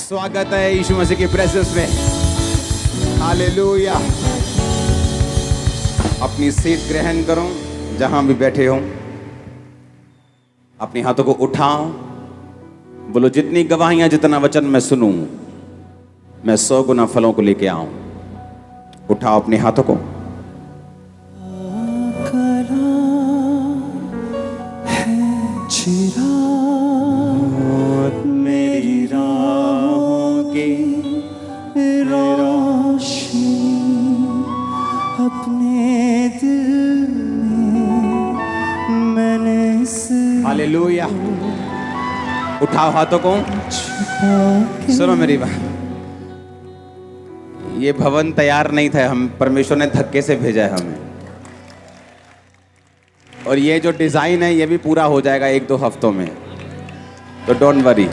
स्वागत है यीशु मसीह की प्रेजेंस में। हालेलुया। अपनी सीट ग्रहण करो जहां भी बैठे हो। अपने हाथों को उठाओ, बोलो जितनी गवाहियां, जितना वचन मैं सुनूं, मैं 100 गुना फलों को लेके आऊं। उठाओ अपने हाथों को। मेरी राहों की रोशनी अपने दिल में मैंने। हालेलुया। उठाओ हाथों को। सुनो मेरी बात, ये भवन तैयार नहीं था, हम परमेश्वर ने धक्के से भेजा है हमें। और ये जो डिजाइन है ये भी पूरा हो जाएगा 1-2 हफ्तों में, तो डोंट वरी।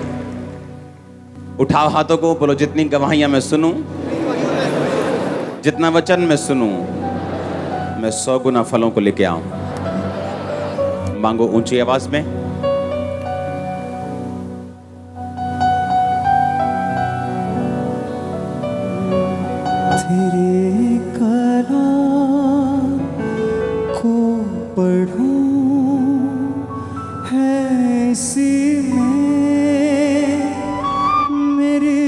उठाओ हाथों को, बोलो जितनी गवाहियां मैं सुनूं, जितना वचन मैं सुनूं, मैं 100 गुना फलों को लेके आऊं। मांगो ऊंची आवाज में। तेरे कलाम को पढ़ूं है इसी में मेरी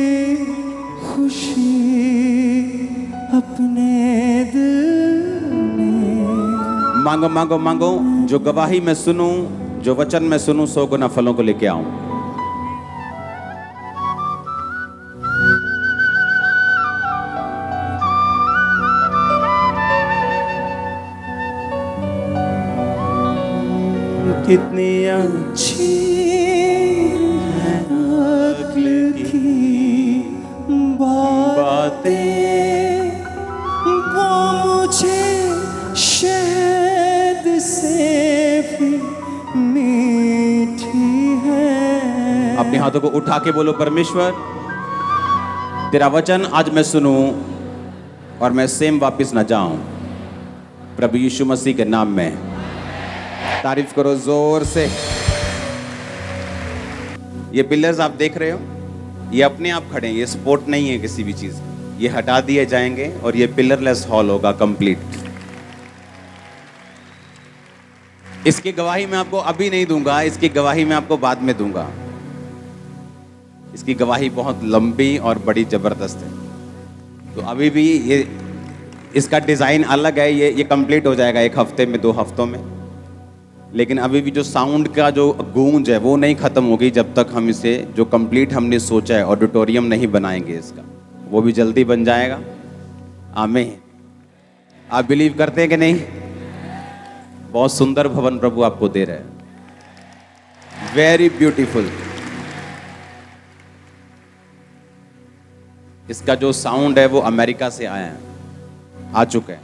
खुशी अपने दिल में। मांगो मांगो मांगो, जो गवाही मैं सुनूं, जो वचन मैं सुनूं, 100 गुना फलों को लेके आऊं। कितनी अच्छी अक्ल की बातें वो मुझे शहद से भी मीठी है। अपने हाथों को उठा के बोलो, परमेश्वर तेरा वचन आज मैं सुनूं और मैं सेम वापस ना जाऊं। प्रभु यीशु मसीह के नाम में तारीफ करो जोर से। ये पिलर्स आप देख रहे हो, ये अपने आप खड़े हैं, ये सपोर्ट नहीं है किसी भी चीज। ये हटा दिए जाएंगे और ये पिलरलेस हॉल होगा कंप्लीट। इसकी गवाही मैं आपको अभी नहीं दूंगा, इसकी गवाही मैं आपको बाद में दूंगा। इसकी गवाही बहुत लंबी और बड़ी जबरदस्त है। तो अभी भी ये इसका डिजाइन अलग है, ये कंप्लीट हो जाएगा 1 हफ्ते में, 2 हफ्तों में। लेकिन अभी भी जो साउंड का जो गूंज है वो नहीं खत्म होगी जब तक हम इसे, जो कंप्लीट हमने सोचा है, ऑडिटोरियम नहीं बनाएंगे इसका। वो भी जल्दी बन जाएगा। आमीन। आप बिलीव करते हैं कि नहीं? बहुत सुंदर भवन प्रभु आपको दे रहे हैं। Very beautiful. इसका जो साउंड है वो अमेरिका से आया है, आ चुका है।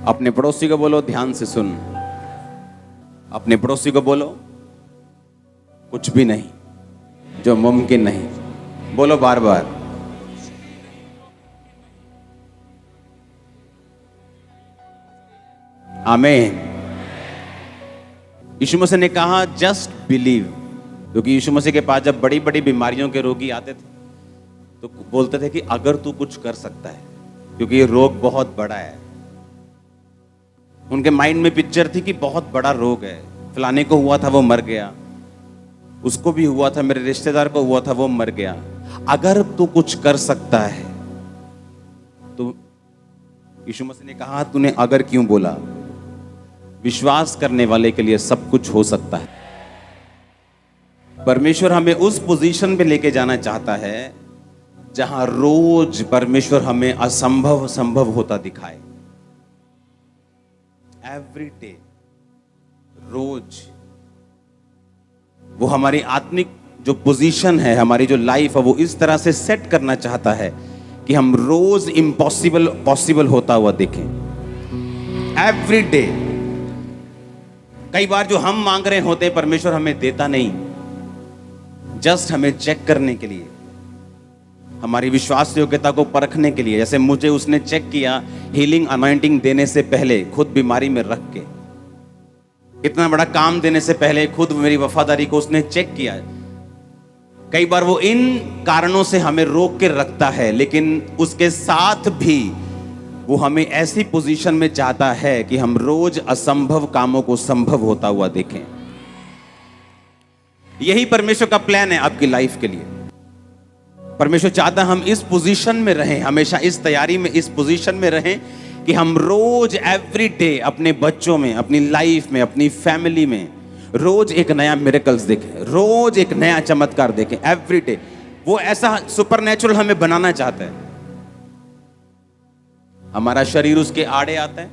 अपने पड़ोसी को बोलो ध्यान से सुन। अपने पड़ोसी को बोलो कुछ भी नहीं जो मुमकिन नहीं। बोलो बार बार। आमीन। यीशु मसीह ने कहा जस्ट बिलीव, क्योंकि यीशु मसीह के पास जब बड़ी बड़ी बीमारियों के रोगी आते थे तो बोलते थे कि अगर तू कुछ कर सकता है, क्योंकि ये रोग बहुत बड़ा है। उनके माइंड में पिक्चर थी कि बहुत बड़ा रोग है, फलाने को हुआ था वो मर गया, उसको भी हुआ था, मेरे रिश्तेदार को हुआ था वो मर गया। अगर तू कुछ कर सकता है तो यीशु मसीह ने कहा तूने अगर क्यों बोला? विश्वास करने वाले के लिए सब कुछ हो सकता है। परमेश्वर हमें उस पोजीशन पे लेके जाना चाहता है जहां रोज परमेश्वर हमें असंभव संभव होता दिखाए। एवरी डे, रोज वो हमारी आत्मिक जो पोजीशन है, हमारी जो लाइफ है, वो इस तरह से सेट करना चाहता है कि हम रोज इम्पॉसिबल पॉसिबल होता हुआ देखें। Every day. कई बार जो हम मांग रहे होते परमेश्वर हमें देता नहीं, जस्ट हमें चेक करने के लिए, हमारी विश्वास योग्यता को परखने के लिए। जैसे मुझे उसने चेक किया हीलिंग अनॉइंटिंग देने से पहले, खुद बीमारी में रख के। इतना बड़ा काम देने से पहले खुद मेरी वफादारी को उसने चेक किया। कई बार वो इन कारणों से हमें रोक के रखता है, लेकिन उसके साथ भी वो हमें ऐसी पोजीशन में चाहता है कि हम रोज असंभव कामों को संभव होता हुआ देखें। यही परमेश्वर का प्लान है आपकी लाइफ के लिए। परमेश्वर चाहता हम इस पोजीशन में रहें, हमेशा इस तैयारी में, इस पोजीशन में रहें कि हम रोज एवरी डे अपने बच्चों में, अपनी लाइफ में, अपनी फैमिली में रोज एक नया मिरेकल्स देखें, रोज एक नया चमत्कार देखें एवरी डे। वो ऐसा सुपरनेचुरल हमें बनाना चाहता है। हमारा शरीर उसके आड़े आता है,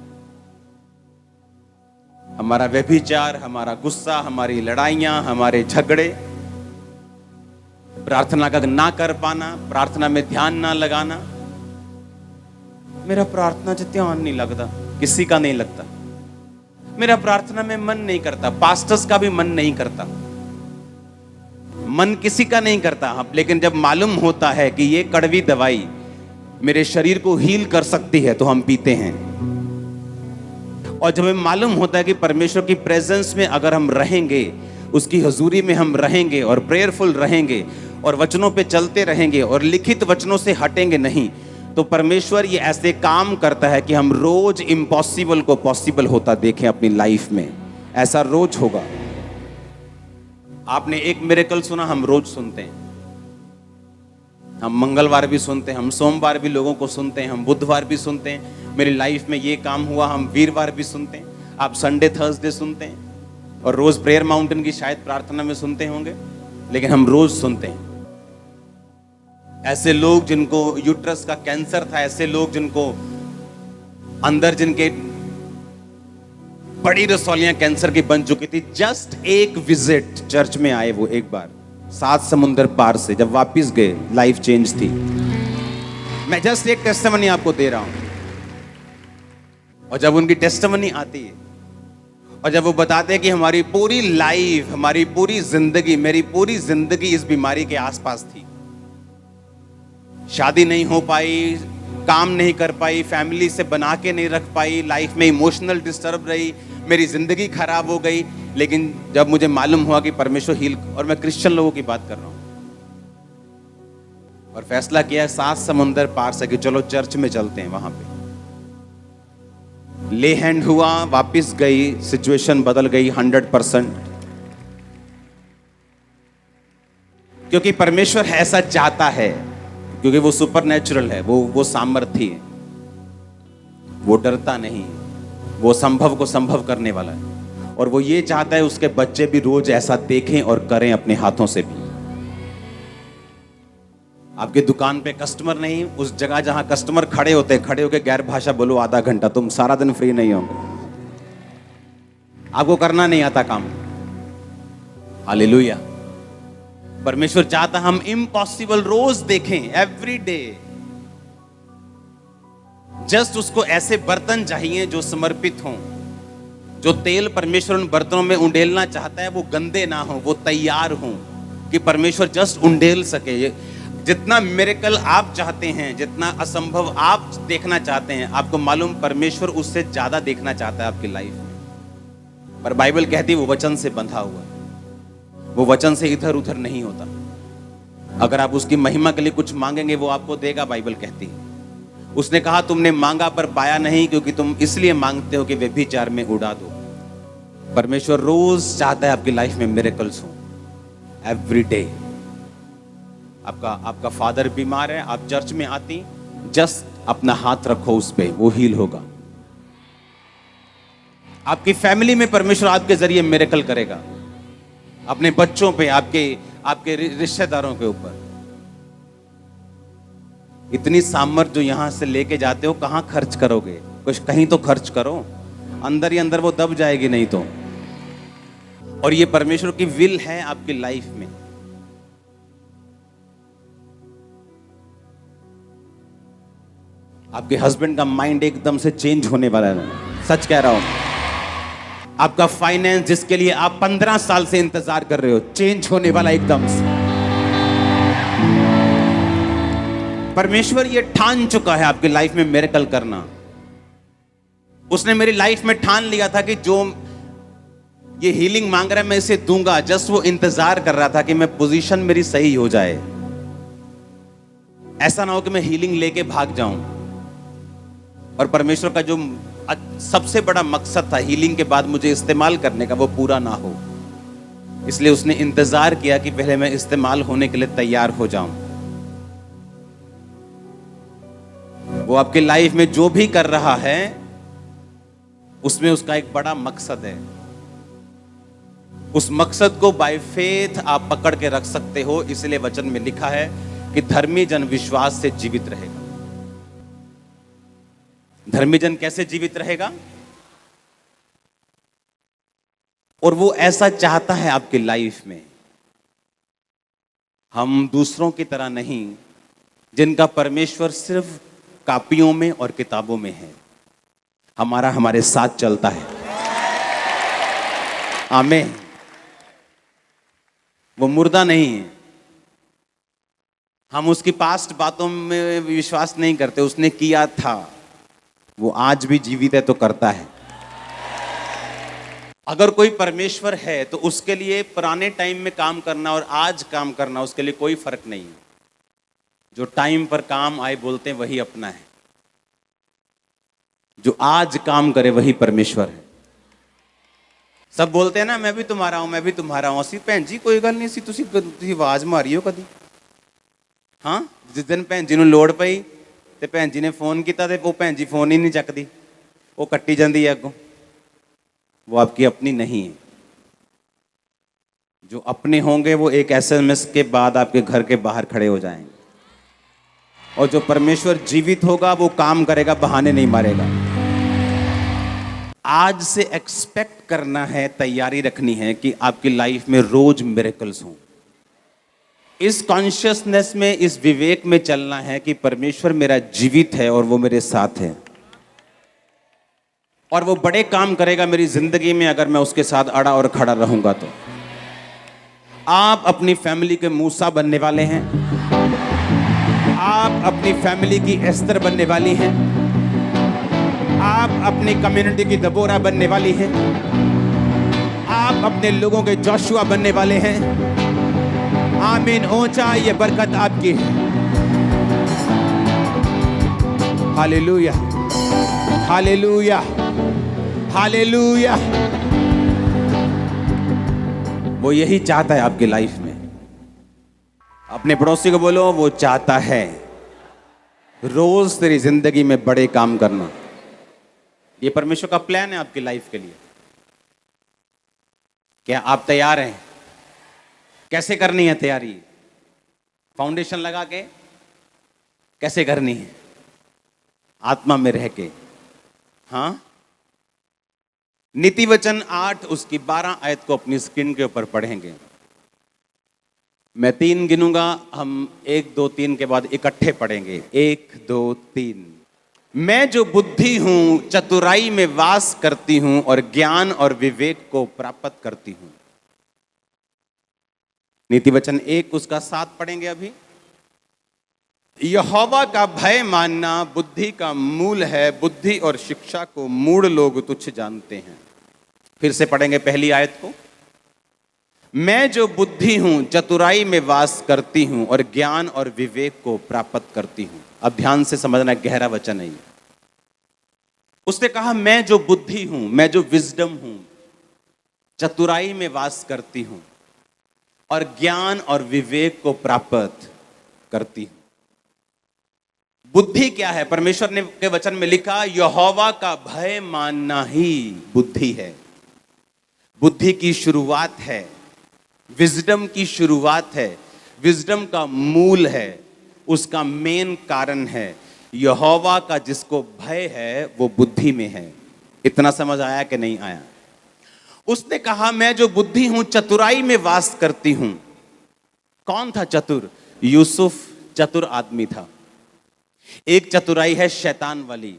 हमारा व्यभिचार, हमारा गुस्सा, हमारी लड़ाइयां, हमारे झगड़े, प्रार्थना का ना कर पाना, प्रार्थना में ध्यान ना लगाना। मेरा प्रार्थना से ध्यान नहीं लगता, किसी का नहीं लगता। मेरा प्रार्थना में मन नहीं करता, पास्टर्स का भी मन नहीं करता, मन किसी का नहीं करता। लेकिन जब मालूम होता है कि ये कड़वी दवाई मेरे शरीर को हील कर सकती है तो हम पीते हैं। और जब हमें मालूम होता है कि परमेश्वर की प्रेजेंस में अगर हम रहेंगे, उसकी हजूरी में हम रहेंगे और प्रेयरफुल रहेंगे और वचनों पे चलते रहेंगे और लिखित वचनों से हटेंगे नहीं, तो परमेश्वर ये ऐसे काम करता है कि हम रोज इम्पॉसिबल को पॉसिबल होता देखें अपनी लाइफ में। ऐसा रोज होगा। आपने एक मिरेकल सुना, हम रोज सुनते हैं। हम मंगलवार भी सुनते हैं, हम सोमवार भी लोगों को सुनते हैं, हम बुधवार भी सुनते हैं मेरी लाइफ में ये काम हुआ, हम वीरवार भी सुनते हैं, आप संडे थर्सडे सुनते हैं और रोज प्रेयर माउंटेन की शायद प्रार्थना में सुनते होंगे, लेकिन हम रोज सुनते हैं। ऐसे लोग जिनको यूट्रस का कैंसर था, ऐसे लोग जिनको अंदर जिनके बड़ी रसौलियां कैंसर की बन चुकी थी, जस्ट एक विजिट चर्च में आए वो एक बार 7 समुंदर पार से, जब वापिस गए लाइफ चेंज थी। मैं जस्ट एक टेस्टिमनी आपको दे रहा हूं। और जब उनकी टेस्टिमनी आती है और जब वो बताते हैं कि हमारी पूरी लाइफ, हमारी पूरी जिंदगी, मेरी पूरी जिंदगी इस बीमारी के आसपास थी, शादी नहीं हो पाई, काम नहीं कर पाई, फैमिली से बना के नहीं रख पाई, लाइफ में इमोशनल डिस्टर्ब रही, मेरी जिंदगी खराब हो गई। लेकिन जब मुझे मालूम हुआ कि परमेश्वर हील, और मैं क्रिश्चियन लोगों की बात कर रहा हूं, और फैसला किया 7 समुंदर पार से कि चलो चर्च में चलते हैं। वहां पे ले हैंड हुआ, वापिस गई, सिचुएशन बदल गई 100%। क्योंकि परमेश्वर ऐसा चाहता है, क्योंकि वो सुपरनेचुरल है, वो सामर्थी है, वो डरता नहीं, वो संभव को संभव करने वाला है। और वो ये चाहता है उसके बच्चे भी रोज ऐसा देखें और करें अपने हाथों से भी। आपके दुकान पे कस्टमर नहीं, उस जगह जहां कस्टमर खड़े होते, खड़े होकर गैर भाषा बोलो आधा घंटा, तुम सारा दिन फ्री नहीं होंगे। आपको करना नहीं आता काम। हालेलुया। परमेश्वर चाहता हम इम्पॉसिबल रोज देखें एवरी डे। जस्ट उसको ऐसे बर्तन चाहिए जो समर्पित हों, जो तेल परमेश्वर उन बर्तनों में उंडेलना चाहता है वो गंदे ना हो, वो तैयार हों कि परमेश्वर जस्ट उंडेल सके। जितना मिरेकल आप चाहते हैं, जितना असंभव आप देखना चाहते हैं, आपको मालूम परमेश्वर उससे ज्यादा देखना चाहता है आपकी लाइफ में। पर बाइबल कहती है वो वचन से बंधा हुआ, वो वचन से इधर उधर नहीं होता। अगर आप उसकी महिमा के लिए कुछ मांगेंगे वो आपको देगा, बाइबल कहती है। उसने कहा तुमने मांगा पर पाया नहीं, क्योंकि तुम इसलिए मांगते हो कि व्यभिचार में उड़ा दो। परमेश्वर रोज चाहता है आपकी लाइफ में मिरेकल्स हो एवरी डे। आपका फादर बीमार है, आप चर्च में आती, जस्ट अपना हाथ रखो उस पे, वो हील होगा। आपकी फैमिली में परमेश्वर आपके जरिए मिरेकल करेगा, अपने बच्चों पे, आपके रिश्तेदारों के ऊपर। इतनी सामर्थ जो यहां से लेके जाते हो कहां खर्च करोगे? कुछ कहीं तो खर्च करो, अंदर ही अंदर वो दब जाएगी नहीं तो। और ये परमेश्वर की विल है आपकी लाइफ में। आपके हस्बैंड का माइंड एकदम से चेंज होने वाला है, सच कह रहा हूं। आपका फाइनेंस जिसके लिए आप 15 साल से इंतजार कर रहे हो, चेंज होने वाला एकदम से। परमेश्वर ये ठान चुका है आपकी लाइफ में मिरेकल करना। उसने मेरी लाइफ में ठान लिया था कि जो ये हीलिंग मांग रहा है, मैं इसे दूंगा। जस्ट वो इंतजार कर रहा था कि मैं पोजीशन मेरी सही हो जाए, ऐसा ना हो कि मैं हीलिंग लेके भाग जाऊं। और परमेश्वर का जो सबसे बड़ा मकसद था हीलिंग के बाद मुझे इस्तेमाल करने का, वो पूरा ना हो, इसलिए उसने इंतजार किया कि पहले मैं इस्तेमाल होने के लिए तैयार हो जाऊं। वो आपके लाइफ में जो भी कर रहा है उसमें उसका एक बड़ा मकसद है। उस मकसद को बाय फेथ आप पकड़ के रख सकते हो। इसलिए वचन में लिखा है कि धर्मी जन विश्वास से जीवित रहेगा। धर्मी जन कैसे जीवित रहेगा? और वो ऐसा चाहता है आपकी लाइफ में। हम दूसरों की तरह नहीं, जिनका परमेश्वर सिर्फ कापियों में और किताबों में है। हमारा हमारे साथ चलता है। आमीन। वो मुर्दा नहीं है। हम उसकी पास्ट बातों में विश्वास नहीं करते। उसने किया था, वो आज भी जीवित है तो करता है। अगर कोई परमेश्वर है तो उसके लिए पुराने टाइम में काम करना और आज काम करना उसके लिए कोई फर्क नहीं है। जो टाइम पर काम आए बोलते हैं वही अपना है। जो आज काम करे वही परमेश्वर है। सब बोलते हैं ना, मैं भी तुम्हारा हूं, मैं भी तुम्हारा हूं। असी भैन जी कोई गल नहीं सी, तुसी आवाज मारी हो कदी? हाँ, जिस दिन भैन जी नूं लोड़ पई ते भैन जी ने फोन किया ते वो भैन जी फोन ही नहीं चकदी, वो कट्टी जाती है अगों। वो आपकी अपनी नहीं है। जो अपने होंगे वो एक SMS के बाद आपके घर के बाहर खड़े हो जाएंगे। और जो परमेश्वर जीवित होगा वो काम करेगा, बहाने नहीं मारेगा। आज से एक्सपेक्ट करना है, तैयारी रखनी है कि आपकी लाइफ में रोज मिरेकल्स हों। इस कॉन्शियसनेस में, इस विवेक में चलना है कि परमेश्वर मेरा जीवित है और वो मेरे साथ है और वो बड़े काम करेगा मेरी जिंदगी में अगर मैं उसके साथ अड़ा और खड़ा रहूंगा। तो आप अपनी फैमिली के मूसा बनने वाले हैं। आप अपनी फैमिली की एस्तर बनने वाली हैं। आप अपनी कम्युनिटी की दबोरा बनने वाली हैं। आप अपने लोगों के जोशुआ बनने वाले हैं। आमीन। ऊंचा ये बरकत आपकी है। Hallelujah, hallelujah, hallelujah. वो यही चाहता है आपकी लाइफ में। अपने पड़ोसी को बोलो, वो चाहता है रोज तेरी जिंदगी में बड़े काम करना। ये परमेश्वर का प्लान है आपकी लाइफ के लिए। क्या आप तैयार हैं? कैसे करनी है तैयारी? फाउंडेशन लगा के कैसे करनी है? आत्मा में रह के। हाँ, नीति वचन 8 उसकी 12 आयत को अपनी स्क्रीन के ऊपर पढ़ेंगे। मैं 3 गिनूंगा, हम 1 2 3 के बाद इकट्ठे पढ़ेंगे। 1 2 3। मैं जो बुद्धि हूं चतुराई में वास करती हूं और ज्ञान और विवेक को प्राप्त करती हूं। नीति वचन 1 उसका 7 पढ़ेंगे अभी। यहोवा का भय मानना बुद्धि का मूल है, बुद्धि और शिक्षा को मूढ़ लोग तुच्छ जानते हैं। फिर से पढ़ेंगे पहली आयत को। मैं जो बुद्धि हूं चतुराई में वास करती हूं और ज्ञान और विवेक को प्राप्त करती हूं। अब ध्यान से समझना, गहरा वचन है ये। उसने कहा मैं जो बुद्धि हूं, मैं जो विजडम हूं, चतुराई में वास करती हूं और ज्ञान और विवेक को प्राप्त करती हूं। बुद्धि क्या है? परमेश्वर ने के वचन में लिखा, यहोवा का भय मानना ही बुद्धि है। बुद्धि की शुरुआत है, विजडम की शुरुआत है, विजडम का मूल है, उसका मेन कारण है यहोवा का जिसको भय है वो बुद्धि में है। इतना समझ आया कि नहीं आया? उसने कहा मैं जो बुद्धि हूं चतुराई में वास करती हूं। कौन था चतुर? यूसुफ चतुर आदमी था। एक चतुराई है शैतान वाली,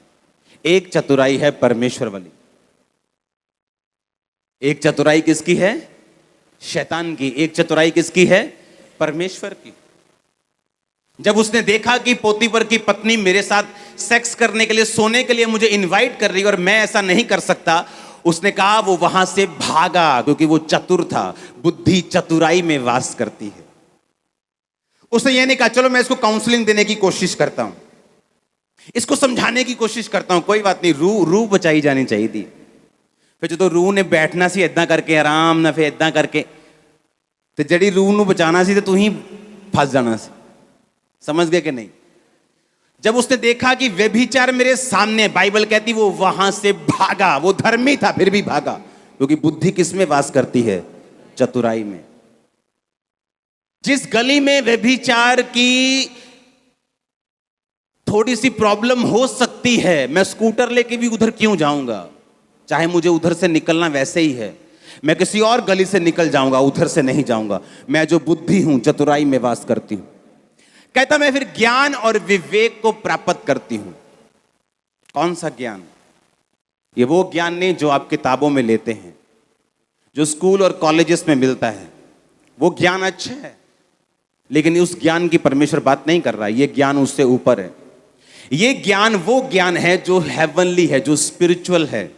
एक चतुराई है परमेश्वर वाली। एक चतुराई किसकी है? शैतान की। एक चतुराई किसकी है? परमेश्वर की। जब उसने देखा कि पोतीफर की पत्नी मेरे साथ सेक्स करने के लिए, सोने के लिए मुझे इनवाइट कर रही है और मैं ऐसा नहीं कर सकता, उसने कहा वो वहां से भागा क्योंकि वो चतुर था। बुद्धि चतुराई में वास करती है। उसने ये नहीं कहा चलो मैं इसको काउंसलिंग देने की कोशिश करता हूं, इसको समझाने की कोशिश करता हूं, कोई बात नहीं, रूह बचाई जानी चाहिए थी। फिर जो रूह ने बैठना सी इदा करके आराम ना, फिर इदा करके ਤੇ ਜਿਹੜੀ रूह ਨੂੰ बचाना सी तो तू ही फंस जाना सी। समझ गए कि नहीं? जब उसने देखा कि व्यभिचार मेरे सामने, बाइबल कहती वो वहां से भागा। वो धर्मी था फिर भी भागा, क्योंकि बुद्धि किस में वास करती है? चतुराई में। जिस गली में व्यभिचार की थोड़ी सी प्रॉब्लम हो सकती है, मैं स्कूटर लेके भी उधर क्यों जाऊंगा? चाहे मुझे उधर से निकलना वैसे ही है, मैं किसी और गली से निकल जाऊंगा, उधर से नहीं जाऊंगा। मैं जो बुद्धि हूं, चतुराई में वास करती हूं। कहता मैं फिर ज्ञान और विवेक को प्राप्त करती हूं। कौन सा ज्ञान? ये वो ज्ञान नहीं जो आप किताबों में लेते हैं, जो स्कूल और कॉलेजेस में मिलता है। वो ज्ञान अच्छा है, लेकिन उस ज्ञान की परमेश्वर बात नहीं कर रहा है। ये ज्ञान उससे ऊपर है। ये ज्ञान वो ज्ञान है जो हेवनली है, जो स्पिरिचुअल है।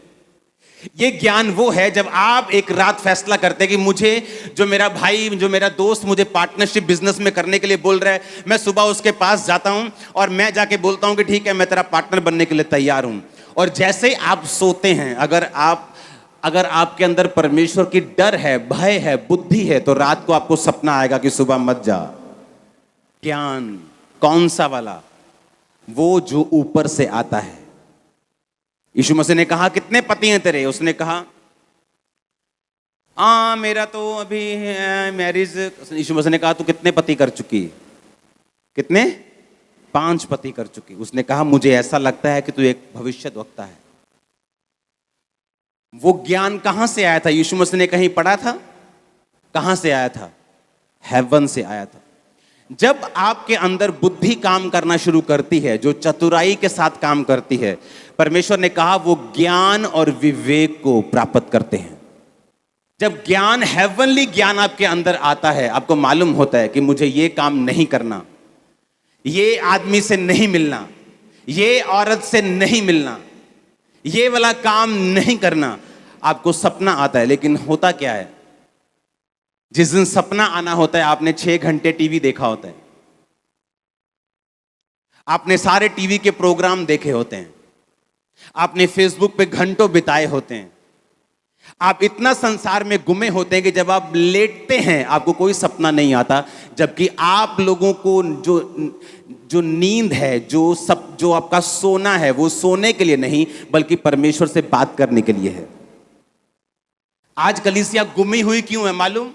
ये ज्ञान वो है जब आप एक रात फैसला करते हैं कि मुझे, जो मेरा भाई, जो मेरा दोस्त मुझे पार्टनरशिप बिजनेस में करने के लिए बोल रहा है, मैं सुबह उसके पास जाता हूं और मैं जाके बोलता हूं कि ठीक है मैं तेरा पार्टनर बनने के लिए तैयार हूं। और जैसे आप सोते हैं, अगर आपके अंदर परमेश्वर की डर है, भय है, बुद्धि है, तो रात को आपको सपना आएगा कि सुबह मत जा। ज्ञान कौन सा वाला? वो जो ऊपर से आता है। यीशु मसीह ने कहा कितने पति हैं तेरे? उसने कहा मेरा तो अभी मैरिज। यीशु मसीह ने कहा तू कितने पति कर चुकी? कितने? 5 पति कर चुकी। उसने कहा मुझे ऐसा लगता है कि तू एक भविष्यद्वक्ता है। वो ज्ञान कहां से आया था? यीशु मसीह ने कहीं पढ़ा था? कहां से आया था? हेवन से आया था। जब आपके अंदर बुद्धि काम करना शुरू करती है, जो चतुराई के साथ काम करती है, परमेश्वर ने कहा वो ज्ञान और विवेक को प्राप्त करते हैं। जब ज्ञान, हेवनली ज्ञान आपके अंदर आता है, आपको मालूम होता है कि मुझे ये काम नहीं करना, ये आदमी से नहीं मिलना, ये औरत से नहीं मिलना, ये वाला काम नहीं करना। आपको सपना आता है, लेकिन होता क्या है? जिस दिन सपना आना होता है, आपने 6 घंटे टीवी देखा होता है, आपने सारे टीवी के प्रोग्राम देखे होते हैं, आपने फेसबुक पे घंटों बिताए होते हैं, आप इतना संसार में गुमे होते हैं कि जब आप लेटते हैं आपको कोई सपना नहीं आता। जबकि आप लोगों को जो नींद है, जो आपका सोना है, वो सोने के लिए नहीं बल्कि परमेश्वर से बात करने के लिए है। आज कलीसिया गुमी हुई क्यों है मालूम?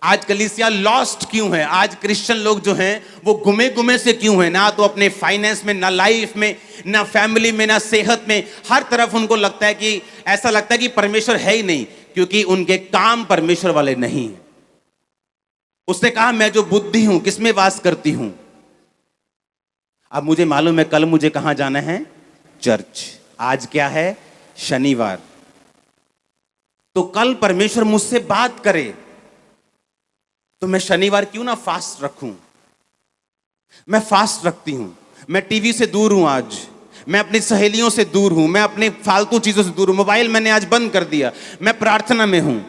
आज कलीसिया लॉस्ट क्यों है? आज क्रिश्चियन लोग जो हैं वो गुमे गुमे से क्यों हैं? ना तो अपने फाइनेंस में, ना लाइफ में, ना फैमिली में, ना सेहत में। हर तरफ उनको लगता है कि, ऐसा लगता है कि परमेश्वर है ही नहीं, क्योंकि उनके काम परमेश्वर वाले नहीं हैं। उसने कहा मैं जो बुद्धि हूं, किसमें वास करती हूं? अब मुझे मालूम है कल मुझे कहां जाना है? चर्च। आज क्या है? शनिवार। तो कल परमेश्वर मुझसे बात करे तो मैं शनिवार क्यों ना फास्ट रखूं? मैं फास्ट रखती हूं। मैं टीवी से दूर हूं आज, मैं अपनी सहेलियों से दूर हूं, मैं अपनी फालतू चीजों से दूर हूं, मोबाइल मैंने आज बंद कर दिया, मैं प्रार्थना में हूं।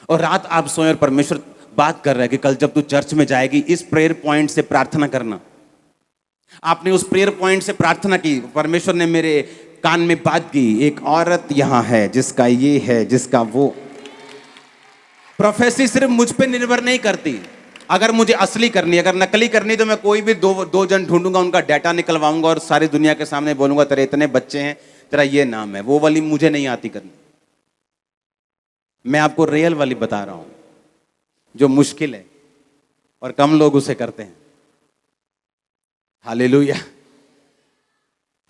और रात आप सोए और परमेश्वर बात कर रहा है कि कल जब तू चर्च में जाएगी इस प्रेयर पॉइंट से प्रार्थना करना। आपने उस प्रेयर पॉइंट से प्रार्थना की, परमेश्वर ने मेरे कान में बात की, एक औरत यहां है जिसका ये है, जिसका वो। प्रोफेसी सिर्फ मुझ पे निर्भर नहीं करती। अगर मुझे असली करनी, अगर नकली करनी, तो मैं कोई भी दो जन ढूंढूंगा, उनका डाटा निकलवाऊंगा और सारी दुनिया के सामने बोलूंगा तेरे इतने बच्चे हैं, तेरा ये नाम है। वो वाली मुझे नहीं आती करनी। मैं आपको रियल वाली बता रहा हूं, जो मुश्किल है और कम लोग उसे करते हैं। हालेलुया।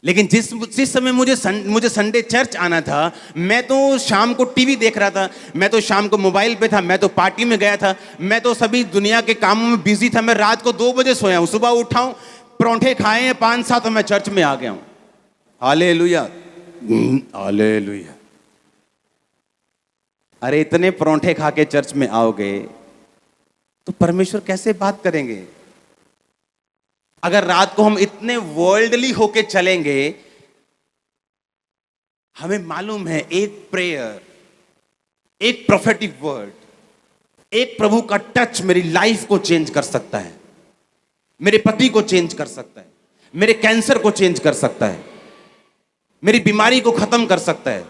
लेकिन जिस समय मुझे संडे चर्च आना था, मैं तो शाम को टीवी देख रहा था, मैं तो शाम को मोबाइल पे था, मैं तो पार्टी में गया था, मैं तो सभी दुनिया के कामों में बिजी था। मैं रात को 2 बजे सोया हूं, सुबह उठा हूं, परोंठे खाए हैं 5-7 और मैं चर्च में आ गया हूं। Hallelujah, hallelujah. अरे इतने परोंठे खा के चर्च में आओगे तो परमेश्वर कैसे बात करेंगे? अगर रात को हम इतने वर्ल्डली होके चलेंगे हमें मालूम है एक प्रेयर, एक प्रोफेटिक वर्ड, एक प्रभु का टच मेरी लाइफ को चेंज कर सकता है, मेरे पति को चेंज कर सकता है, मेरे कैंसर को चेंज कर सकता है, मेरी बीमारी को खत्म कर सकता है।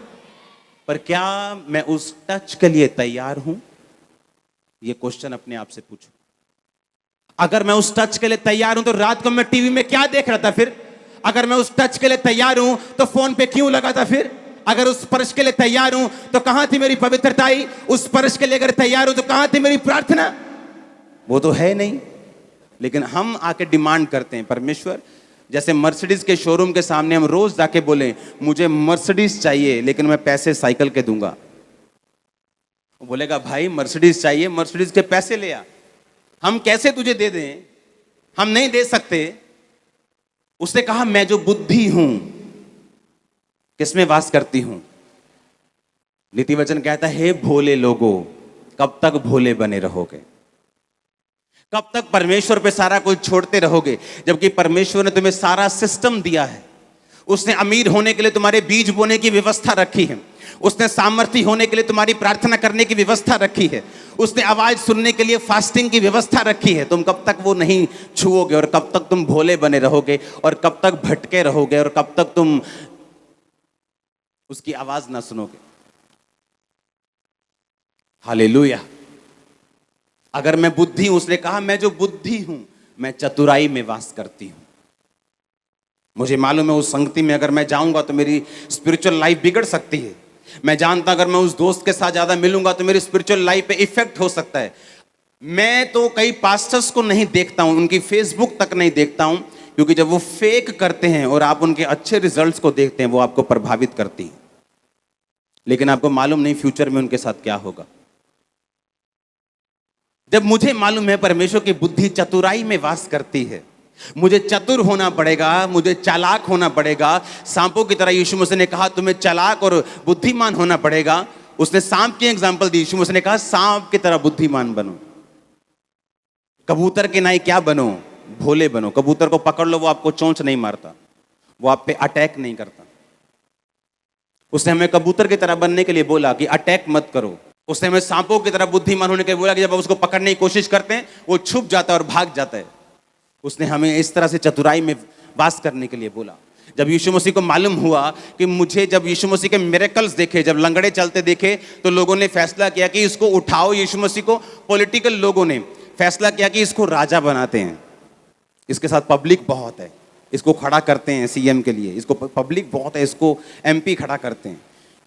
पर क्या मैं उस टच के लिए तैयार हूं? यह क्वेश्चन अपने आप से पूछो। अगर मैं उस टच के लिए तैयार हूं तो रात को मैं टीवी में क्या देख रहा था फिर? अगर मैं उस टच के लिए तैयार हूं तो फोन पे क्यों लगा था फिर? अगर उस स्पर्श के लिए तैयार हूं तो कहां थी मेरी पवित्रताई? उस स्पर्श के लिए अगर तैयार हूं तो कहां थी मेरी प्रार्थना? वो तो है नहीं। लेकिन हम आके डिमांड करते हैं, परमेश्वर, जैसे मर्सिडीज के शोरूम के सामने हम रोज जाके बोले मुझे मर्सिडीज चाहिए लेकिन मैं पैसे साइकिल के दूंगा। वो बोलेगा भाई मर्सिडीज चाहिए, मर्सिडीज के पैसे ले आ। हम कैसे तुझे दे दें? हम नहीं दे सकते। उसने कहा मैं जो बुद्धि हूं किसमें वास करती हूं? नीति वचन कहता है हे भोले लोगों, कब तक भोले बने रहोगे? कब तक परमेश्वर पे सारा कुछ छोड़ते रहोगे? जबकि परमेश्वर ने तुम्हें सारा सिस्टम दिया है। उसने अमीर होने के लिए तुम्हारे बीज बोने की व्यवस्था रखी है। उसने सामर्थ्य होने के लिए तुम्हारी प्रार्थना करने की व्यवस्था रखी है। उसने आवाज सुनने के लिए फास्टिंग की व्यवस्था रखी है। तुम कब तक वो नहीं छुओगे और कब तक तुम भोले बने रहोगे और कब तक भटके रहोगे और कब तक तुम उसकी आवाज ना सुनोगे? हालेलुया। अगर मैं बुद्धि हूं, उसने कहा मैं जो बुद्धि हूं मैं चतुराई में वास करती हूं। मुझे मालूम है उस संगति में अगर मैं जाऊंगा तो मेरी स्पिरिचुअल लाइफ बिगड़ सकती है। मैं जानता अगर मैं उस दोस्त के साथ ज्यादा मिलूंगा तो मेरी स्पिरिचुअल लाइफ पे इफेक्ट हो सकता है। मैं तो कई पास्टर्स को नहीं देखता हूं, उनकी फेसबुक तक नहीं देखता हूं, क्योंकि जब वो फेक करते हैं और आप उनके अच्छे रिजल्ट्स को देखते हैं वो आपको प्रभावित करती है, लेकिन आपको मालूम नहीं फ्यूचर में उनके साथ क्या होगा। जब मुझे मालूम है परमेश्वर की बुद्धि चतुराई में वास करती है, मुझे चतुर होना पड़ेगा, मुझे चालाक होना पड़ेगा। सांपों की तरह यीशु मसीह ने कहा तुम्हें चालाक और बुद्धिमान होना पड़ेगा। उसने सांप की एग्जांपल दी। यीशु मसीह ने कहा सांप की तरह बुद्धिमान बनो। कबूतर के नाई क्या बनो? भोले बनो। कबूतर को पकड़ लो, वो आपको चोंच नहीं मारता, वो आप पे अटैक नहीं करता। उसने हमें कबूतर की तरह बनने के लिए बोला कि अटैक मत करो। उसने हमें सांपों की तरह बुद्धिमान होने के लिए बोला कि जब आप उसको पकड़ने की कोशिश करते हैं वो छुप जाता है और भाग जाता है। उसने हमें इस तरह से चतुराई में वास करने के लिए बोला। जब यीशु मसीह को मालूम हुआ कि मुझे, जब यीशु मसीह के मिरेकल्स देखे, जब लंगड़े चलते देखे, तो लोगों ने फैसला किया कि इसको उठाओ। यीशु मसीह को पॉलिटिकल लोगों ने फैसला किया कि इसको राजा बनाते हैं। इसके साथ पब्लिक बहुत है, इसको खड़ा करते हैं सीएम के लिए। इसको पब्लिक बहुत है, इसको एमपी खड़ा करते हैं।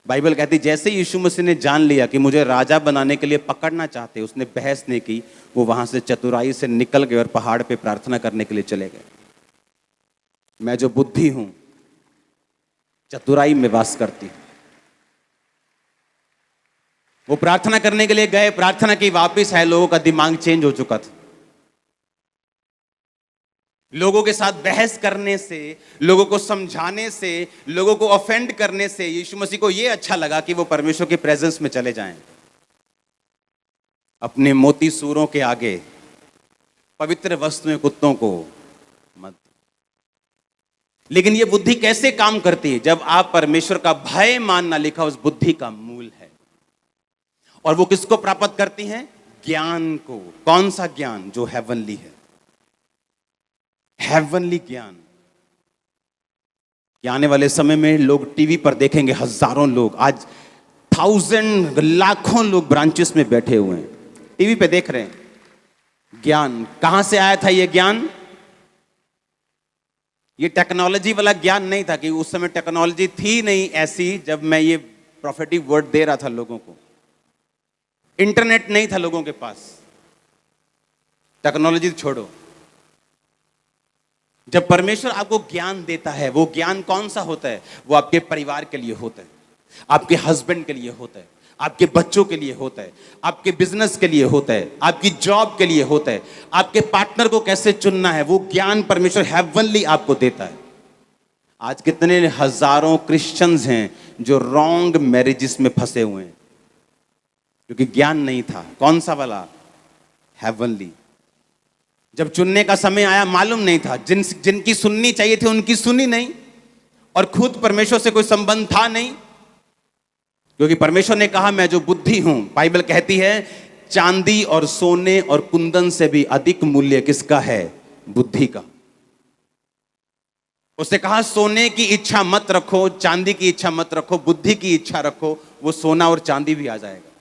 बाइबल कहती जैसे यीशु मसीह ने जान लिया कि मुझे राजा बनाने के लिए पकड़ना चाहते, उसने बहस नहीं की, वो वहां से चतुराई से निकल गए और पहाड़ पे प्रार्थना करने के लिए चले गए। मैं जो बुद्धि हूं चतुराई में वास करती हूं। वो प्रार्थना करने के लिए गए, प्रार्थना की, वापिस आए, लोगों का दिमाग चेंज हो चुका था। लोगों के साथ बहस करने से, लोगों को समझाने से, लोगों को ऑफेंड करने से यीशु मसीह को यह अच्छा लगा कि वो परमेश्वर के प्रेजेंस में चले जाएं। अपने मोती सूरों के आगे पवित्र वस्तुएं कुत्तों को मत। लेकिन ये बुद्धि कैसे काम करती है? जब आप परमेश्वर का भय मानना लिखा उस बुद्धि का मूल है। और वो किसको प्राप्त करती हैं? ज्ञान को। कौन सा ज्ञान? जो हेवनली है, हेवनली ज्ञान। कि आने वाले समय में लोग टीवी पर देखेंगे, हजारों लोग, आज 1000 लाखों लोग ब्रांचेस में बैठे हुए हैं, टीवी पे देख रहे हैं। ज्ञान कहां से आया था? ये ज्ञान, ये टेक्नोलॉजी वाला ज्ञान नहीं था, कि उस समय टेक्नोलॉजी थी नहीं ऐसी जब मैं ये प्रोफेटिक वर्ड दे रहा था लोगों को। इंटरनेट नहीं था लोगों के पास। टेक्नोलॉजी छोड़ो। जब परमेश्वर आपको ज्ञान देता है, वो ज्ञान कौन सा होता है? वो आपके परिवार के लिए होता है, आपके हस्बैंड के लिए होता है, आपके बच्चों के लिए होता है, आपके बिजनेस के लिए होता है, आपकी जॉब के लिए होता है, आपके पार्टनर को कैसे चुनना है, वो ज्ञान परमेश्वर हेवनली आपको देता है। आज कितने हजारों क्रिश्चियंस हैं जो रॉन्ग मैरिजेस में फंसे हुए हैं, क्योंकि ज्ञान नहीं था। कौन सा वाला? हेवनली। जब चुनने का समय आया, मालूम नहीं था, जिनकी सुननी चाहिए थी उनकी सुनी नहीं, और खुद परमेश्वर से कोई संबंध था नहीं, क्योंकि परमेश्वर ने कहा मैं जो बुद्धि हूं, बाइबल कहती है चांदी और सोने और कुंदन से भी अधिक मूल्य किसका है? बुद्धि का। उसने कहा सोने की इच्छा मत रखो, चांदी की इच्छा मत रखो, बुद्धि की इच्छा रखो, वो सोना और चांदी भी आ जाएगा।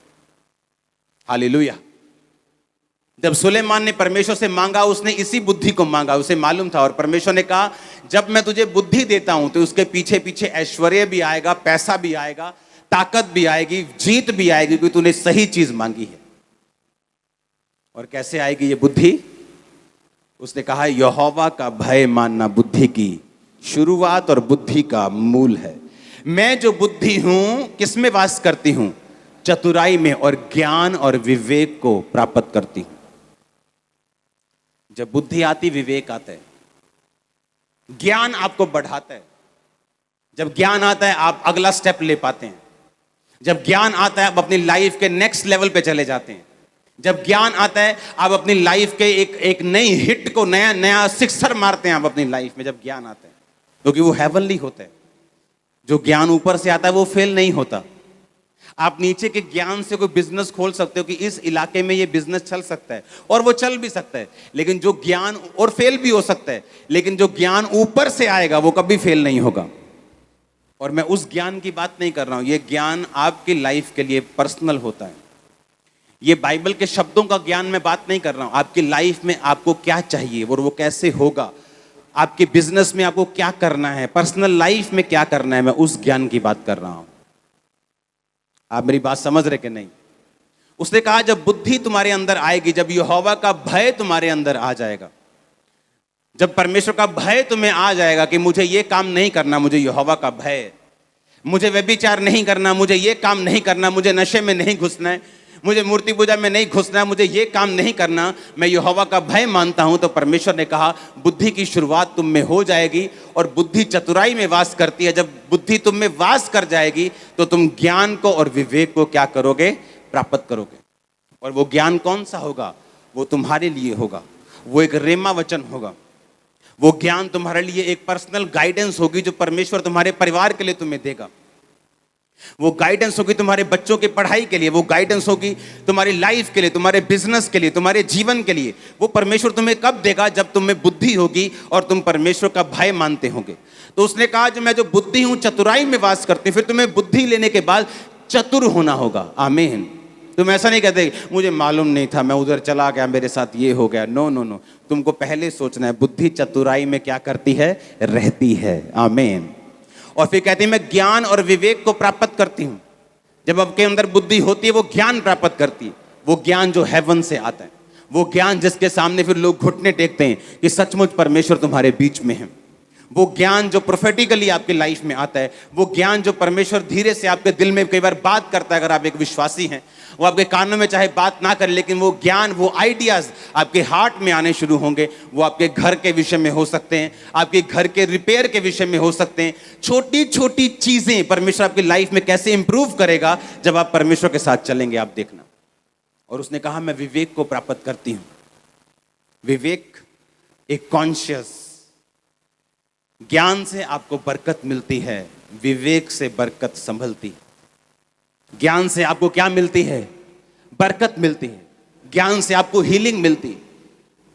हालेलुया। जब सुलेमान ने परमेश्वर से मांगा, उसने इसी बुद्धि को मांगा, उसे मालूम था। और परमेश्वर ने कहा जब मैं तुझे बुद्धि देता हूं तो उसके पीछे पीछे ऐश्वर्य भी आएगा, पैसा भी आएगा, ताकत भी आएगी, जीत भी आएगी, क्योंकि तूने सही चीज मांगी है। और कैसे आएगी ये बुद्धि? उसने कहा यहोवा का भय मानना बुद्धि की शुरुआत और बुद्धि का मूल है। मैं जो बुद्धि हूं किसमें वास करती हूं? चतुराई में, और ज्ञान और विवेक को प्राप्त करती हूं। जब बुद्धि आती, विवेक आता है, ज्ञान आपको बढ़ाता है। जब ज्ञान आता है आप अगला स्टेप ले पाते हैं। जब ज्ञान आता है आप अपनी लाइफ के नेक्स्ट लेवल पे चले जाते हैं। जब ज्ञान आता है आप अपनी लाइफ के एक नई हिट को, नया नया सिक्सर मारते हैं आप अपनी लाइफ में। जब ज्ञान आता है, क्योंकि वो हेवनली होता है। जो ज्ञान ऊपर से आता है वो फेल नहीं होता। आप नीचे के ज्ञान से कोई बिजनेस खोल सकते हो कि इस इलाके में ये बिजनेस चल सकता है, और वो चल भी सकता है, लेकिन जो ज्ञान, और फेल भी हो सकता है, लेकिन जो ज्ञान ऊपर से आएगा वो कभी फेल नहीं होगा। और मैं उस ज्ञान की बात नहीं कर रहा हूं, ये ज्ञान आपकी लाइफ के लिए पर्सनल होता है। ये बाइबल के शब्दों का ज्ञान मैं बात नहीं कर रहा हूं। आपकी लाइफ में आपको क्या चाहिए और वो कैसे होगा, आपके बिजनेस में आपको क्या करना है, पर्सनल लाइफ में क्या करना है, मैं उस ज्ञान की बात कर रहा हूं। आप मेरी बात समझ रहे कि नहीं? उसने कहा जब बुद्धि तुम्हारे अंदर आएगी, जब यहोवा का भय तुम्हारे अंदर आ जाएगा, जब परमेश्वर का भय तुम्हें आ जाएगा कि मुझे ये काम नहीं करना, मुझे यहोवा का भय, मुझे व्यभिचार नहीं करना, मुझे ये काम नहीं करना, मुझे नशे में नहीं घुसना है, मुझे मूर्ति पूजा में नहीं घुसना है, मुझे ये काम नहीं करना, मैं यहोवा का भय मानता हूं, तो परमेश्वर ने कहा बुद्धि की शुरुआत तुम में हो जाएगी। और बुद्धि चतुराई में वास करती है। जब बुद्धि तुम में वास कर जाएगी तो तुम ज्ञान को और विवेक को क्या करोगे? प्राप्त करोगे। और वो ज्ञान कौन सा होगा? वो तुम्हारे लिए होगा, वो एक रेमा वचन होगा। वो ज्ञान तुम्हारे लिए एक पर्सनल गाइडेंस होगी जो परमेश्वर तुम्हारे परिवार के लिए तुम्हें देगा। वो गाइडेंस होगी तुम्हारे बच्चों की पढ़ाई के लिए, वो गाइडेंस होगी तुम्हारी लाइफ के लिए, तुम्हारे बिजनेस के लिए, तुम्हारे जीवन के लिए। वो परमेश्वर तुम्हें कब देगा? जब तुम में बुद्धि होगी और तुम परमेश्वर का भय मानते होगे। तो उसने कहा जो मैं जो बुद्धि हूं चतुराई में वास करती हूं। फिर तुम्हें बुद्धि लेने के बाद चतुर होना होगा। आमीन। तुम ऐसा नहीं कहते मुझे मालूम नहीं था, मैं उधर चला गया, मेरे साथ ये हो गया। नो नो नो, तुमको पहले सोचना है बुद्धि चतुराई में क्या करती है? रहती है। आमीन। और फिर कहती है मैं ज्ञान और विवेक को प्राप्त करती हूं। जब आपके अंदर बुद्धि होती है वो ज्ञान प्राप्त करती है। वो ज्ञान जो हेवन से आता है, वो ज्ञान जिसके सामने फिर लोग घुटने टेकते हैं कि सचमुच परमेश्वर तुम्हारे बीच में है। वो ज्ञान जो प्रोफेटिकली आपकी लाइफ में आता है, वो ज्ञान जो परमेश्वर धीरे से आपके दिल में कई बार बात करता है। अगर आप एक विश्वासी हैं, वो आपके कानों में चाहे बात ना करे, लेकिन वो ज्ञान, वो आइडियाज आपके हार्ट में आने शुरू होंगे। वो आपके घर के विषय में हो सकते हैं, आपके घर के रिपेयर के विषय में हो सकते हैं। छोटी छोटी चीजें परमेश्वर आपकी लाइफ में कैसे इंप्रूव करेगा जब आप परमेश्वर के साथ चलेंगे, आप देखना। और उसने कहा मैं विवेक को प्राप्त करती हूं। विवेक एक कॉन्शियस, ज्ञान से आपको बरकत मिलती है, विवेक से बरकत संभलती है। ज्ञान से आपको क्या मिलती है? बरकत मिलती है। ज्ञान से आपको हीलिंग मिलती है।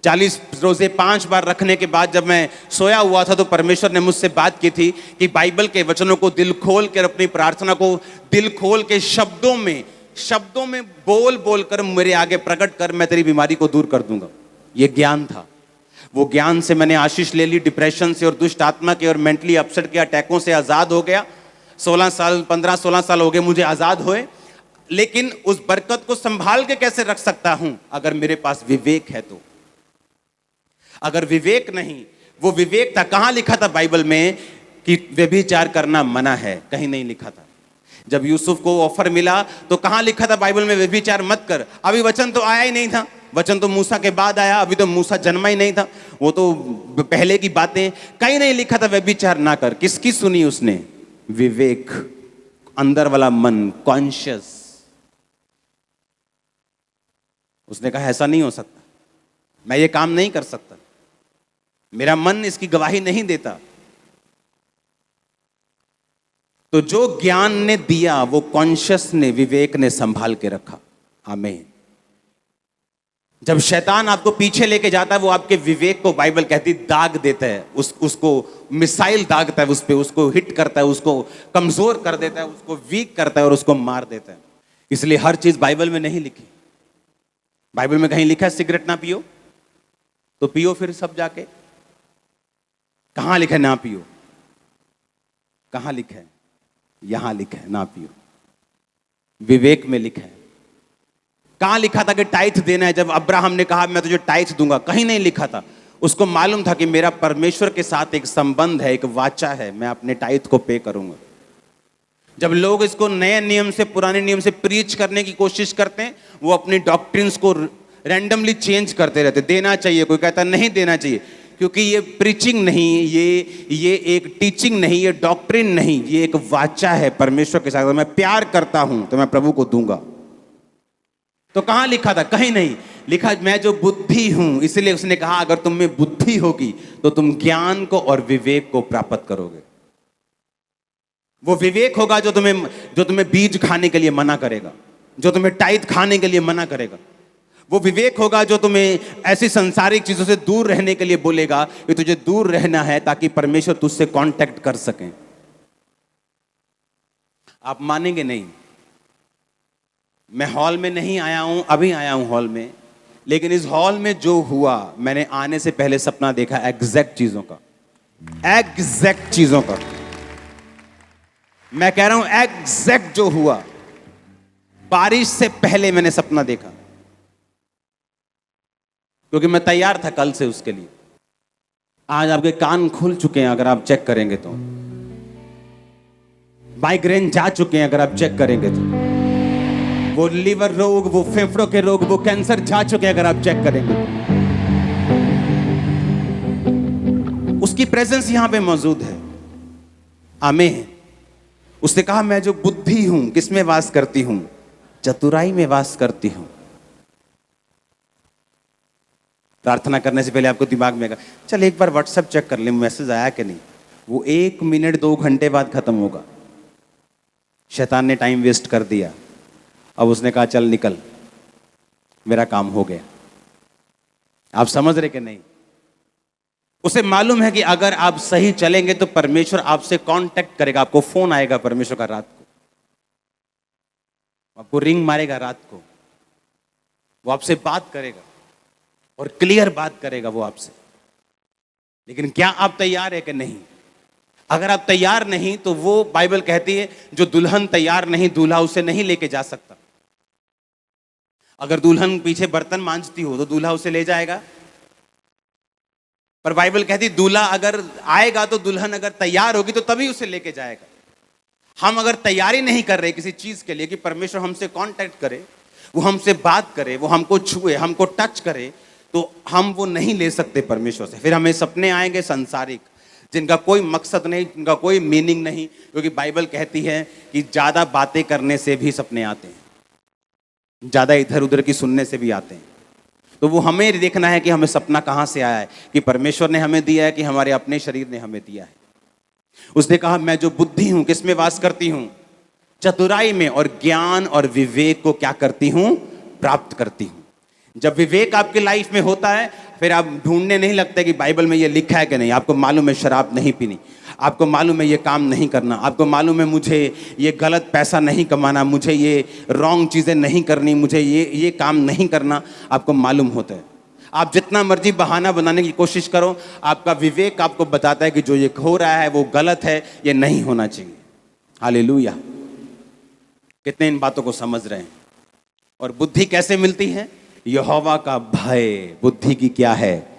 40 रोजे 5 बार रखने के बाद जब मैं सोया हुआ था तो परमेश्वर ने मुझसे बात की थी कि बाइबल के वचनों को दिल खोल कर, अपनी प्रार्थना को दिल खोल के शब्दों में बोल बोल कर मेरे आगे प्रकट कर, मैं तेरी बीमारी को दूर कर दूंगा। यह ज्ञान था। वो ज्ञान से मैंने आशीष ले ली, डिप्रेशन से और दुष्ट आत्मा के और मेंटली अपसेट के अटैकों से आजाद हो गया। 15-16 साल हो गए मुझे आजाद हुए। लेकिन उस बरकत को संभाल के कैसे रख सकता हूं? अगर मेरे पास विवेक है तो। अगर विवेक नहीं, वो विवेक था, कहां लिखा था बाइबल में कि व्यभिचार करना मना है? कहीं नहीं लिखा था। जब यूसुफ को ऑफर मिला तो कहां लिखा था बाइबल में व्यभिचार मत कर? अभी वचन तो आया ही नहीं था। वचन तो मूसा के बाद आया, अभी तो मूसा जन्मा ही नहीं था। वो तो पहले की बातें। कहीं नहीं लिखा था व्यभिचार ना कर। किसकी सुनी उसने? विवेक, अंदर वाला मन, कॉन्शियस। उसने कहा ऐसा नहीं हो सकता, मैं ये काम नहीं कर सकता, मेरा मन इसकी गवाही नहीं देता। तो जो ज्ञान ने दिया वो कॉन्शियस ने, विवेक ने संभाल के रखा। आमीन। जब शैतान आपको पीछे लेके जाता है वो आपके विवेक को, बाइबल कहती दाग देता है, उसको मिसाइल दागता है, उस पे उसको हिट करता है, उसको कमजोर कर देता है, उसको वीक करता है और उसको मार देता है। इसलिए हर चीज बाइबल में नहीं लिखी। बाइबल में कहीं लिखा है सिगरेट ना पियो, तो पियो फिर सब जाके। कहां लिखा है ना पियो? कहां लिखा है? यहां लिखा है ना पियो। विवेक में लिखा है। कहां लिखा था कि टाइथ देना है? जब अब्राहम ने कहा मैं तुझे टाइथ दूंगा, कहीं नहीं लिखा था। उसको मालूम था कि मेरा परमेश्वर के साथ एक संबंध है, एक वाचा है, मैं अपने टाइथ को पे करूंगा। जब लोग इसको नए नियम से, पुराने नियम से प्रीच करने की कोशिश करते हैं, वो अपनी डॉक्ट्रिन्स को रैंडमली चेंज करते रहते। देना चाहिए, कोई कहता नहीं देना चाहिए, क्योंकि ये प्रीचिंग नहीं, ये एक टीचिंग नहीं, ये डॉक्ट्रिन नहीं, ये एक वाचा है परमेश्वर के साथ। मैं प्यार करता हूं तो मैं प्रभु को दूंगा। तो कहां लिखा था? कहीं नहीं लिखा। मैं जो बुद्धि हूं, इसलिए उसने कहा अगर तुम में बुद्धि होगी तो तुम ज्ञान को और विवेक को प्राप्त करोगे। वो विवेक होगा जो तुम्हें बीज खाने के लिए मना करेगा, जो तुम्हें टाइथ खाने के लिए मना करेगा। वो विवेक होगा जो तुम्हें ऐसी संसारिक चीजों से दूर रहने के लिए बोलेगा कि तुझे दूर रहना है ताकि परमेश्वर तुझसे कांटेक्ट कर सके। आप मानेंगे नहीं, मैं हॉल में नहीं आया हूं, अभी आया हूं हॉल में, लेकिन इस हॉल में जो हुआ, मैंने आने से पहले सपना देखा एग्जैक्ट चीजों का, एग्जैक्ट चीजों का। मैं कह रहा हूं एग्जैक्ट जो हुआ, बारिश से पहले मैंने सपना देखा, क्योंकि मैं तैयार था कल से उसके लिए। आज आपके कान खुल चुके हैं अगर आप चेक करेंगे तो, माइग्रेन जा चुके हैं अगर आप चेक करेंगे तो, वो लीवर रोग, वो फेफड़ों के रोग, वो कैंसर जा चुके हैं अगर आप चेक करेंगे। उसकी प्रेजेंस यहां पे मौजूद है। आमीन। उसने कहा मैं जो बुद्धि हूं, किसमें वास करती हूं? चतुराई में वास करती हूं। प्रार्थना करने से पहले आपको दिमाग में आएगा चल एक बार व्हाट्सएप चेक कर ले, मैसेज आया कि नहीं। वो 1 मिनट 2 घंटे बाद खत्म होगा। शैतान ने टाइम वेस्ट कर दिया। अब उसने कहा चल निकल, मेरा काम हो गया। आप समझ रहे कि नहीं? उसे मालूम है कि अगर आप सही चलेंगे तो परमेश्वर आपसे कांटेक्ट करेगा, आपको फोन आएगा परमेश्वर का रात को, आपको रिंग मारेगा रात को, वो आपसे बात करेगा और क्लियर बात करेगा वो आपसे। लेकिन क्या आप तैयार है कि नहीं? अगर आप तैयार नहीं तो वो, बाइबल कहती है जो दुल्हन तैयार नहीं, दूल्हा उसे नहीं लेके जा सकता। अगर दुल्हन पीछे बर्तन मांजती हो तो दूल्हा उसे ले जाएगा, पर बाइबल कहती दूल्हा अगर आएगा तो दुल्हन अगर तैयार होगी तो तभी उसे लेके जाएगा। हम अगर तैयारी नहीं कर रहे किसी चीज के लिए कि परमेश्वर हमसे कांटेक्ट करे, वो हमसे बात करे, वो हमको छुए, हमको टच करे, तो हम वो नहीं ले सकते परमेश्वर से। फिर हमें सपने आएंगे संसारिक, जिनका कोई मकसद नहीं, जिनका कोई मीनिंग नहीं, क्योंकि बाइबल कहती है कि ज्यादा बातें करने से भी सपने आते हैं, ज्यादा इधर उधर की सुनने से भी आते हैं। तो वो हमें देखना है कि हमें सपना कहां से आया है, कि परमेश्वर ने हमें दिया है कि हमारे अपने शरीर ने हमें दिया है। उसने कहा मैं जो बुद्धि हूं, किसमें वास करती हूं? चतुराई में, और ज्ञान और विवेक को क्या करती हूं? प्राप्त करती हूं। जब विवेक आपकी लाइफ में होता है, फिर आप ढूंढने नहीं लगते कि बाइबल में ये लिखा है कि नहीं। आपको मालूम है शराब नहीं पीनी, आपको मालूम है ये काम नहीं करना, आपको मालूम है मुझे ये गलत पैसा नहीं कमाना, मुझे ये रॉन्ग चीज़ें नहीं करनी, मुझे ये काम नहीं करना, आपको मालूम होता है। आप जितना मर्जी बहाना बनाने की कोशिश करो, आपका विवेक आपको बताता है कि जो ये हो रहा है वो गलत है, ये नहीं होना चाहिए। हालेलुया। कितने इन बातों को समझ रहे हैं? और बुद्धि कैसे मिलती है? यहोवा का भय बुद्धि की क्या है?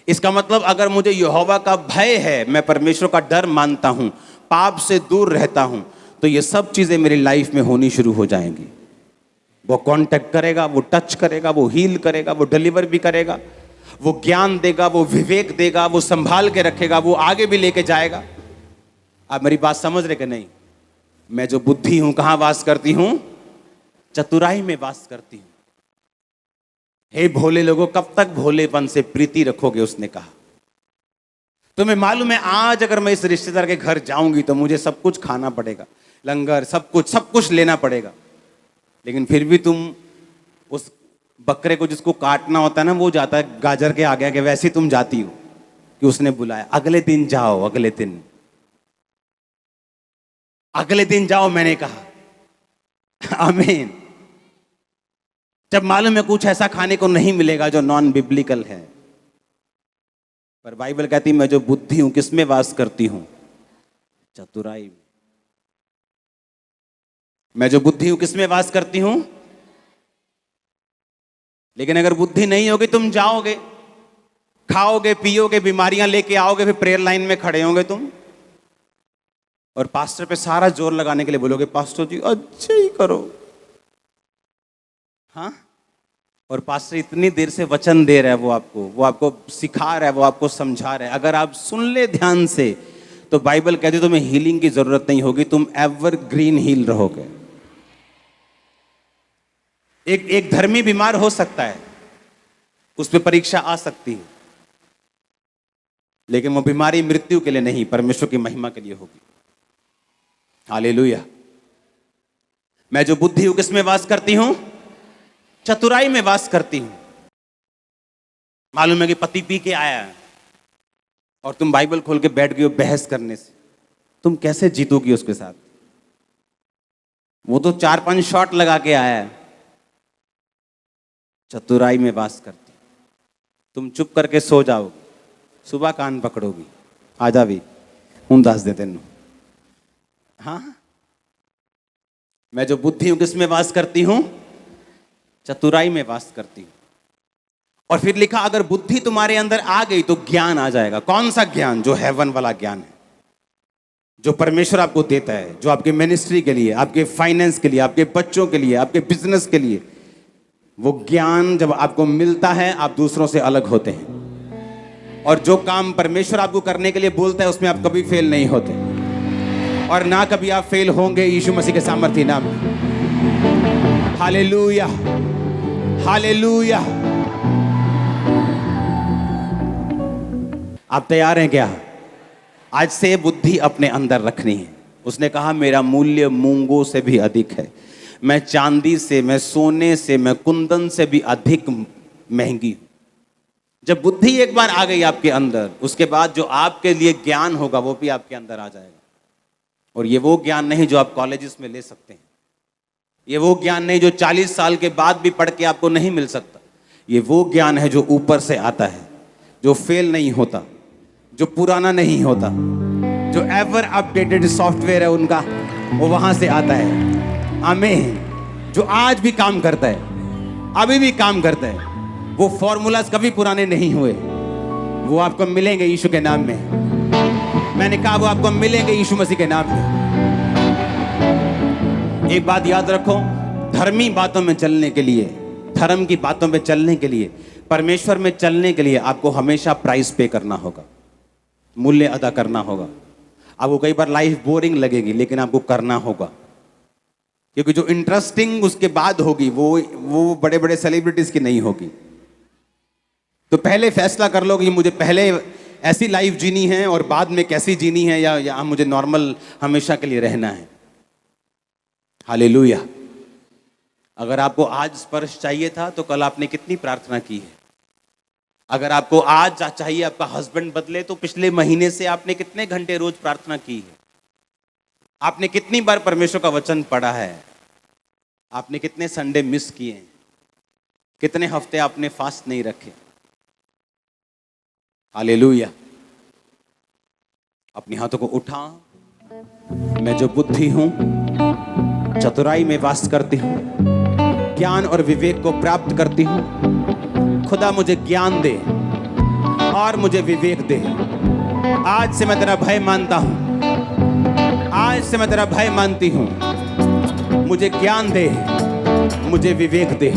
इसका मतलब अगर मुझे यहोवा का भय है, मैं परमेश्वर का डर मानता हूं, पाप से दूर रहता हूं, तो ये सब चीजें मेरी लाइफ में होनी शुरू हो जाएंगी। वो कांटेक्ट करेगा, वो टच करेगा, वो हील करेगा, वो डिलीवर भी करेगा, वो ज्ञान देगा, वो विवेक देगा, वो संभाल के रखेगा, वो आगे भी लेके जाएगा। आप मेरी बात समझ रहे कि नहीं? मैं जो बुद्धि हूं कहां वास करती हूं? चतुराई में वास करती हूं। हे भोले लोगों, कब तक भोलेपन से प्रीति रखोगे? उसने कहा। तुम्हें मालूम है आज अगर मैं इस रिश्तेदार के घर जाऊंगी तो मुझे सब कुछ खाना पड़ेगा, लंगर, सब कुछ लेना पड़ेगा, लेकिन फिर भी तुम उस बकरे को जिसको काटना होता है ना, वो जाता है गाजर के आगे आगे, वैसे ही तुम जाती हो कि उसने बुलाया, अगले दिन जाओ, अगले दिन जाओ, मैंने कहा आमीन। जब मालूम है कुछ ऐसा खाने को नहीं मिलेगा जो नॉन बिब्लिकल है, पर बाइबल कहती मैं जो बुद्धि हूं किसमें वास करती हूं? चतुराई में। मैं जो बुद्धि हूं किसमें वास करती हूं? लेकिन अगर बुद्धि नहीं होगी, तुम जाओगे, खाओगे, पियोगे, बीमारियां लेके आओगे, फिर प्रेयर लाइन में खड़े होगे तुम और पास्टर पे सारा जोर लगाने के लिए बोलोगे, पास्टर जी अच्छे ही करो। हाँ, और पास्टर इतनी देर से वचन दे रहा है, वो आपको सिखा रहा है, वो आपको समझा रहा है। अगर आप सुन ले ध्यान से तो बाइबल कहती है तुम्हें हीलिंग की जरूरत नहीं होगी, तुम एवरग्रीन हील रहोगे। एक धर्मी बीमार हो सकता है, उस पर परीक्षा आ सकती है, लेकिन वो बीमारी मृत्यु के लिए नहीं, परमेश्वर की महिमा के लिए होगी। हालेलुया। मैं जो बुद्धि हूं किसमें वास करती हूं? चतुराई में वास करती हूं। मालूम है कि पति पी के आया है और तुम बाइबल खोल के बैठ गई हो बहस करने से, तुम कैसे जीतोगी उसके साथ? वो तो 4-5 शॉट लगा के आया है। चतुराई में वास करती, तुम चुप करके सो जाओगी, सुबह कान पकड़ोगी, आ जा भी हूं दस दे तेनू। हाँ, मैं जो बुद्धि हूं किसमें वास करती हूं? चतुराई में वास करती हूं। और फिर लिखा अगर बुद्धि तुम्हारे अंदर आ गई तो ज्ञान आ जाएगा। कौन सा ज्ञान? जो हेवन वाला ज्ञान है, जो परमेश्वर आपको देता है, जो आपके मिनिस्ट्री के लिए, आपके फाइनेंस के लिए, आपके बच्चों के लिए, आपके बिजनेस के लिए। वो ज्ञान जब आपको मिलता है आप दूसरों से अलग होते हैं, और जो काम परमेश्वर आपको करने के लिए बोलता है उसमें आप कभी फेल नहीं होते, और ना कभी आप फेल होंगे यीशु मसीह के सामर्थ्य नाम में। Hallelujah, hallelujah. आप तैयार हैं क्या? आज से बुद्धि अपने अंदर रखनी है। उसने कहा मेरा मूल्य मूंगों से भी अधिक है, मैं चांदी से, मैं सोने से, मैं कुंदन से भी अधिक महंगी हूं। जब बुद्धि एक बार आ गई आपके अंदर, उसके बाद जो आपके लिए ज्ञान होगा वो भी आपके अंदर आ जाएगा। और ये वो ज्ञान नहीं जो आप कॉलेजेस में ले सकते हैं, ये वो ज्ञान नहीं जो 40 साल के बाद भी पढ़ के आपको नहीं मिल सकता। ये वो ज्ञान है जो ऊपर से आता है, जो फेल नहीं होता, जो पुराना नहीं होता, जो एवर अपडेटेड सॉफ्टवेयर है उनका, वो वहां से आता है। आमीन। जो आज भी काम करता है, अभी भी काम करता है। वो फॉर्मूलाज कभी पुराने नहीं हुए, वो आपको मिलेंगे यीशु के नाम में। मैंने कहा वो आपको मिलेंगे यीशु मसीह के नाम में। एक बात याद रखो, धर्मी बातों में चलने के लिए, धर्म की बातों में चलने के लिए, परमेश्वर में चलने के लिए आपको हमेशा प्राइस पे करना होगा, मूल्य अदा करना होगा। आपको कई बार लाइफ बोरिंग लगेगी, लेकिन आपको करना होगा, क्योंकि जो इंटरेस्टिंग उसके बाद होगी वो बड़े बड़े सेलिब्रिटीज की नहीं होगी। तो पहले फैसला कर लो कि मुझे पहले ऐसी लाइफ जीनी है और बाद में कैसी जीनी है, या मुझे नॉर्मल हमेशा के लिए रहना है। हालेलुया। अगर आपको आज स्पर्श चाहिए था तो कल आपने कितनी प्रार्थना की है? अगर आपको आज चाहिए आपका हस्बैंड बदले तो पिछले महीने से आपने कितने घंटे रोज प्रार्थना की है? आपने कितनी बार परमेश्वर का वचन पढ़ा है? आपने कितने संडे मिस किए हैं? कितने हफ्ते आपने फास्ट नहीं रखे? हालेलुया। अपने हाथों को उठा। मैं जो बुद्धि हूं, चतुराई में वास करती हूं, ज्ञान और विवेक को प्राप्त करती हूं। खुदा मुझे ज्ञान दे और मुझे विवेक दे। आज से मैं तेरा भय मानता हूं, आज से मैं तेरा भय मानती हूं। मुझे ज्ञान दे, मुझे विवेक दे।